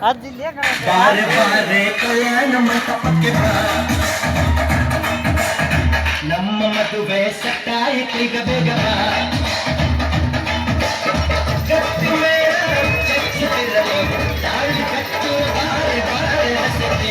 ಬಾರೆ ಬಾರೆ ಕಲ್ಯಾಣ ಮಂಟಪಕ್ಕೆ ಬಾ, ನಮ್ಮ ಮದುವೆ ಸಟ್ಟಾಯಿತೀಗ ಬೇಗ ಬಾ. ಗಟ್ಟಿ ಮೇಳ ಚಚ್ಚಿರಲು ತಾಳಿ ಕಟ್ಟು ಬಾರೆ ಬಾರೆ ಹಸತಿ.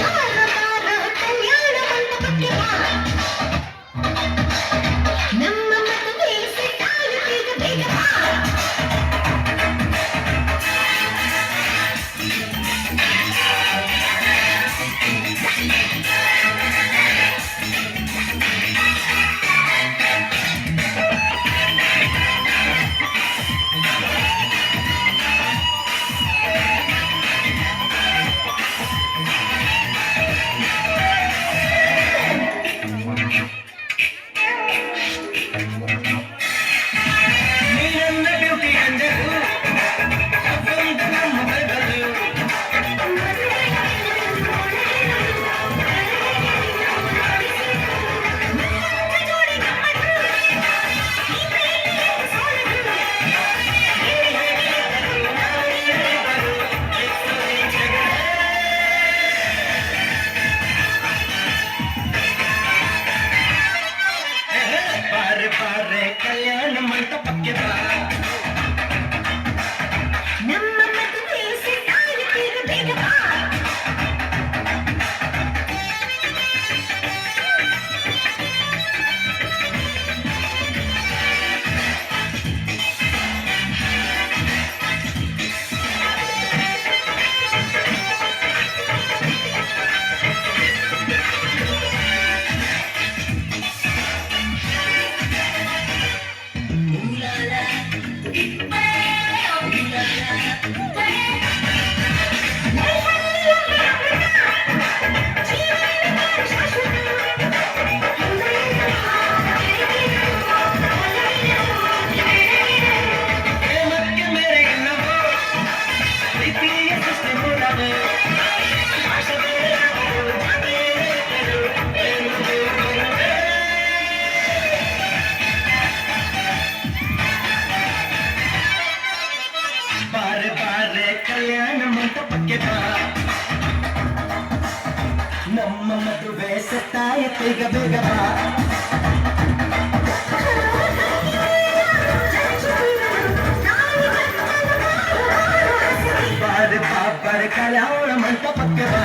ಬಾರೆ ಕಲ್ಯಾಣ ಮಂಟಪಕ್ಕೆ ಬಾ, ನಮ್ಮ ಮದುವೆ ಸಟ್ಟಾಯಿತೀಗ ಬೇಗ ಬಾ. ಬಾರೆ ಬಾರೆ ಕಲ್ಯಾಣ ಮಂಟಪಕ್ಕೆ ಬಾ, ನಮ್ಮ ಮದುವೆ ಸಟ್ಟಾಯಿತೀಗ ಬೇಗ ಬಾ. ಬಾರೆ ಕಲ್ಯಾಣ ಮಂಟಪಕ್ಕೆ ಬಾ.